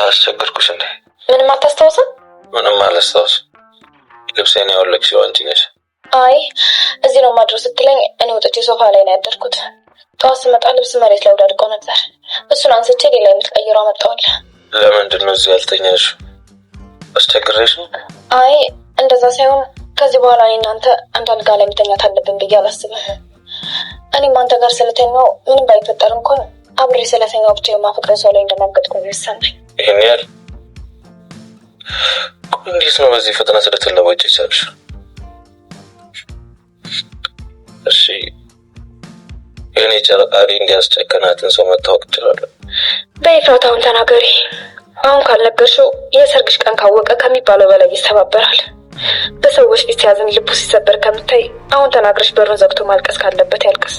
አስቸገርኩሽ እንዴ? ምንም አታስታውስም? ምንም አላስታውስም። ልብሴን ያወለቅሽው አንቺ ነሽ። አይ እዚህ ነው ማድረስ ስትለኝ እኔ ወጥቼ ሶፋ ላይ ነው ያደርኩት። ጠዋት ስመጣ ልብስ መሬት ላይ ወዳድቀው ነበር። እሱን አንስቼ ሌላ የምትቀይረው አመጣሁልህ። ለምንድን ነው እዚህ ያልተኛሽው? አስቸግሬሽ ነው? አይ እንደዛ ሳይሆን ከዚህ በኋላ እኔ እናንተ አንድ አልጋ ላይ መተኛት አለብን ብዬ አላስብም። እኔም አንተ ጋር ስለተኛው ምንም ባይፈጠር እንኳን አብሬ ስለተኛው ብቻ የማፈቅረው ሰው ላይ እንደማገጥኩ ነው የሚሰማኝ። ይሄን ያህል እንዴት ነው በዚህ ፍጥነት ልትለወጪ ይቻልሽ? እሺ የኔ ጨረቃሪ እንዲያስጨከናትን ሰው መታወቅ ይችላል? በይፋት አሁን ተናገሪ። አሁን ካልነገርሽው የሰርግሽ ቀን ካወቀ ከሚባለው በላይ ይስተባበራል። በሰዎች ፊት ሲያዝን ልቡ ሲሰበር ከምታይ አሁን ተናግረሽ በሩን ዘግቶ ማልቀስ ካለበት ያልቅስ።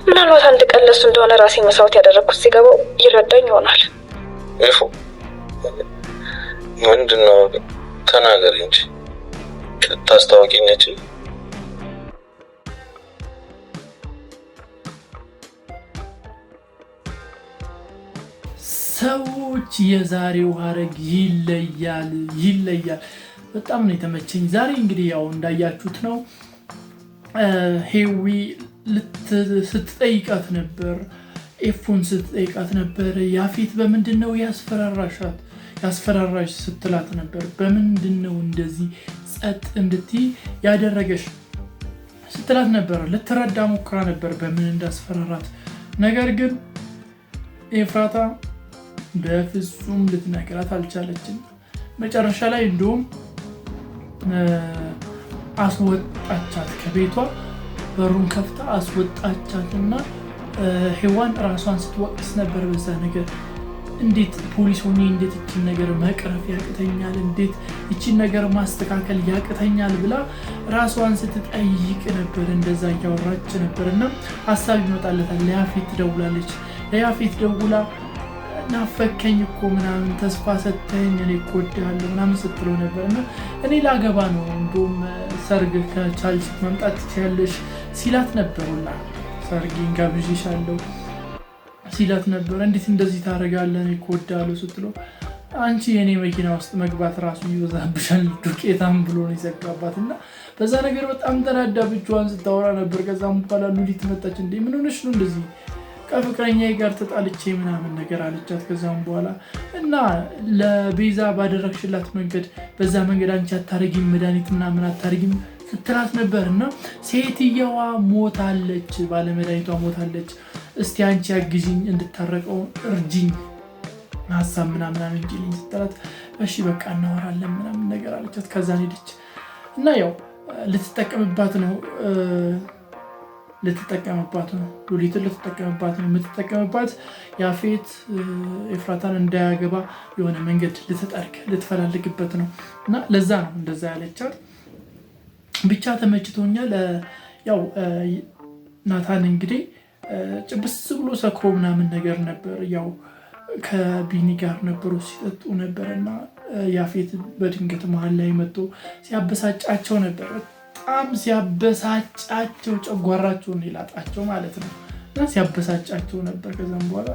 ምናልባት አንድ ቀን ለሱ እንደሆነ ራሴ መስዋዕት ያደረኩት ሲገባው ይረዳኝ ይሆናል። ይፉ ምንድነው? ተናገሪ እንጂ ታስታውቂኝ። ሰዎች የዛሬው ሐረግ ይለያል። በጣም ነው የተመቸኝ ዛሬ። እንግዲህ ያው እንዳያችሁት ነው ሄዊ ስትጠይቃት ነበር፣ ኤፉን ስትጠይቃት ነበር። ያፌት በምንድነው ያስፈራራሽ ስትላት ነበር። በምንድነው እንደዚህ ጸጥ እንድትይ ያደረገሽ ስትላት ነበር። ልትረዳ ሞክራ ነበር በምን እንዳስፈራራት። ነገር ግን ኤፍራታ በፍጹም ልትነግራት አልቻለችም። መጨረሻ ላይ እንደውም አስወጣቻት ከቤቷ። በሩን ከፍታ አስወጣቻትና ሄዋን ራሷን ስትወቅስ ነበር በዛ ነገር። እንዴት ፖሊስ ሆኜ እንዴት እቺን ነገር መቅረፍ ያቅተኛል፣ እንዴት እቺን ነገር ማስተካከል ያቅተኛል ብላ ራሷን ስትጠይቅ ነበር። እንደዛ እያወራች ነበርና ሐሳብ ይመጣለታል። ለያፌት ትደውላለች። ለያፌት ደውላ ናፈከኝ እኮ ምናምን ተስፋ ሰተኝ እኔ እኮ ወድሃለሁ ምናምን ስትለው ነበርና እኔ ላገባ ነው እንደውም ሰርግ ከቻልሽ መምጣት ትችያለሽ ሲላት ነበርና ሰርጌን ጋብዤሻለሁ ሲላት ነበር። እንዴት እንደዚህ ታደርጋለህ እኔ እኮ ወድሃለሁ ስትለው አንቺ የኔ መኪና ውስጥ መግባት ራሱ ይበዛብሻል ዱቄታም ብሎ ነው ይዘጋባትና በዛ ነገር በጣም ተናዳ ብቻዋን ስታወራ ነበር። ከዛም በኋላ ሉሊት መጣች። እንዴ ምን ሆነሽ ነው እንደዚህ ከፍቅረኛዬ ጋር ተጣልቼ ምናምን ነገር አለቻት። ከዛም በኋላ እና ለቤዛ ባደረግሽላት መንገድ በዛ መንገድ አንቺ አታረጊም መድኃኒት ምናምን አታረጊም ስትላት ነበርና ሴትየዋ ሞታለች፣ ባለመድኃኒቷ ሞታለች። እስቲ አንቺ አግዢኝ እንድታረቀው እርጂኝ ሐሳብ ምናምን አንቺልኝ ስትላት እሺ በቃ እናወራለን ምናምን ነገር አለቻት። ከዛን ሄደች እና ያው ልትጠቀምባት ነው ሉሊትን ልትጠቀምባት ነው። የምትጠቀምባት ያፌት ኤፍራታን እንዳያገባ የሆነ መንገድ ልትፈላልግበት ነው እና ለዛ ነው እንደዛ ያለቻት። ብቻ ተመችቶኛል። ያው ናታን እንግዲህ ጭብስ ብሎ ሰክሮ ምናምን ነገር ነበር። ያው ከቢኒ ጋር ነበሩ ሲጠጡ ነበርና ያፌት በድንገት መሀል ላይ መጥቶ ሲያበሳጫቸው ነበር። በጣም ሲያበሳጫቸው ጨጓራቸውን ይላጣቸው ማለት ነው እና ሲያበሳጫቸው ነበር። ከዛም በኋላ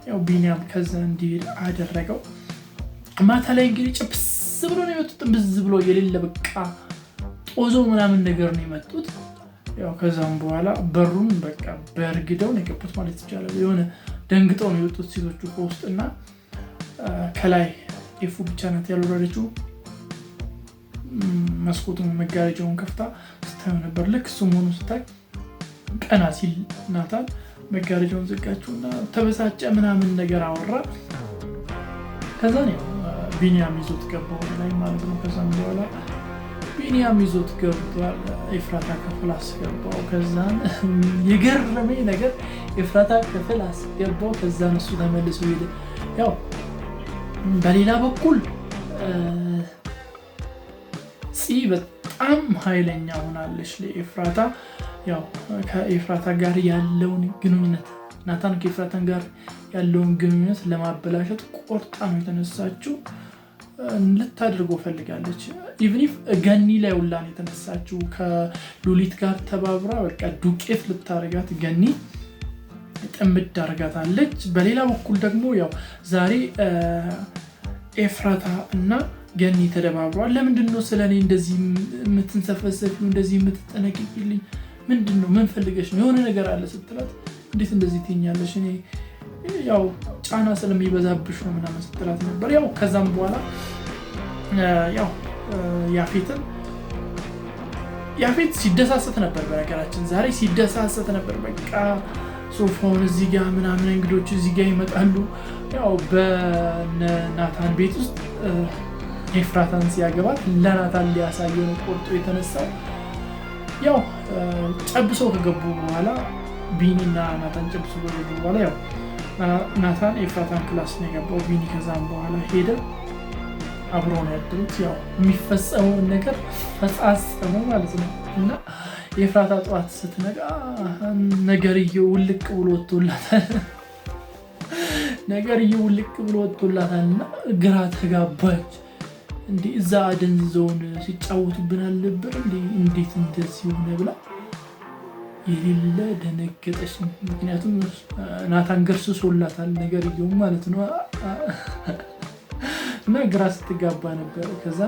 ያው ቢኒያም ከዛ እንዲሄድ አደረገው። ማታ ላይ እንግዲህ ጭብስ ብሎ ነው የመጡት። ብዝ ብሎ የሌለ በቃ ጦዞ ምናምን ነገር ነው የመጡት። ያው ከዛም በኋላ በሩን በቃ በርግደው ነው የገቡት ማለት ይቻላል። የሆነ ደንግጠው ነው የወጡት ሴቶቹ ከውስጥና ከላይ ኤፉ ብቻ ናት ያልወረደችው። መስኮቱን መጋረጃውን ከፍታ ስታየው ነበር። ልክ እሱ መሆኑን ስታይ ቀና ሲል ናታን መጋረጃውን ዘጋችውና ተበሳጨ ምናምን ነገር አወራ። ከዛ ነው ቢኒያም ይዞት ገባው ላይ ማለት ነው። ከዛም በኋላ ቢኒያም ይዞት ገብቷል። ኤፍራታ ክፍል አስገባው። ከዛን የገረመኝ ነገር ኤፍራታ ክፍል አስገባው። ከዛን እሱ ተመልሶ ሄደ። ያው በሌላ በኩል በጣም ኃይለኛ ሆናለች ለኤፍራታ። ያው ከኤፍራታ ጋር ያለውን ግንኙነት ናታን ከኤፍራታ ጋር ያለውን ግንኙነት ለማበላሸት ቆርጣ ነው የተነሳችው። ልታደርገው ፈልጋለች። ኢቭን ኢፍ ገኒ ላይ ውላን የተነሳችው ከሉሊት ጋር ተባብራ በቃ ዱቄት ልታረጋት ገኒ ጥምድ አድርጋታለች። በሌላ በኩል ደግሞ ያው ዛሬ ኤፍራታ እና ገኒ ተደባብረዋል። ለምንድነው ስለኔ እንደዚህ የምትንሰፈሰፊው እንደዚህ የምትጠነቅቂልኝ? ምንድነው? ምን ፈልገሽ ነው? የሆነ ነገር አለ ስትላት እንዴት እንደዚህ ትኛለሽ? እኔ ያው ጫና ስለሚበዛብሽ ነው ምናምን ስትላት ነበር። ያው ከዛም በኋላ ያው ያፌት ሲደሳሰት ነበር። በነገራችን ዛሬ ሲደሳሰት ነበር። በቃ ሶፋውን እዚህ ጋር ምናምን እንግዶች እዚህ ጋር ይመጣሉ። ያው በናታን ቤት ውስጥ ኤፍራታን ሲያገባት ለናታን ሊያሳየው ነው ቆርጦ የተነሳው። ያው ጨብሰው ከገቡ በኋላ ቢኒና ናታን ጨብሰው ከገቡ በኋላ ያው ናታን ኤፍራታን ክላስ ነው የገባው። ቢኒ ከዛም በኋላ ሄደ። አብረው ነው ያደሩት። ያው የሚፈጸመውን ነገር ፈጻጸሙ ማለት ነው። እና ኤፍራታ ጠዋት ስትነቃ ነገርየው ውልቅ ብሎ ወጥቶላታል እና ግራ ተጋባች። እንዴ እዛ አደንዝዘውን ሲጫወቱብን አልነበር እንዴት እንደዚህ ሆነ ብላ የሌለ ደነገጠች። ምክንያቱም ናታን ገርስሶላታል ነገርየው ማለት ነው። እና ግራ ስትጋባ ነበር። ከዛ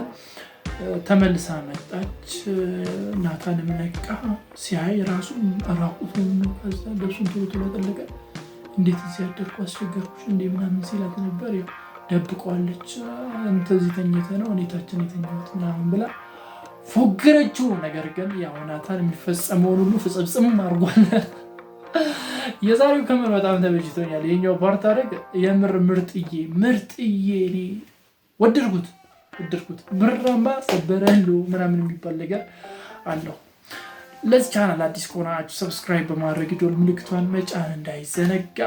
ተመልሳ መጣች። ናታንም ነቃ። ሲያይ ራሱ ራቁቱን ነው። ከዛ ልብሱን ቶሎ ጠለቀ። እንዴት እዚህ ያደርኩ አስቸገርኩሽ እንዴ ምናምን ሲላት ነበር። ያው ደብቀዋለች። አንተ እዚህ ተኝተህ ነው እኔታችን የተኛሁት ምናምን ብላ ፎገረችው። ነገር ግን ያው ናታን የሚፈጸመውን ሁሉ ፍጽምጽም አድርጓል። የዛሬው ከምር በጣም ተመችቶኛል። የኛው ፓርት አደረግ የምር ምርጥዬ እኔ ወደድኩት። ብራማ ሰበረሉ ምናምን የሚባል ነገር አለው። ለዚህ ቻናል አዲስ ከሆናችሁ ሰብስክራይብ በማድረግ ደወል ምልክቷን መጫን እንዳይዘነጋ።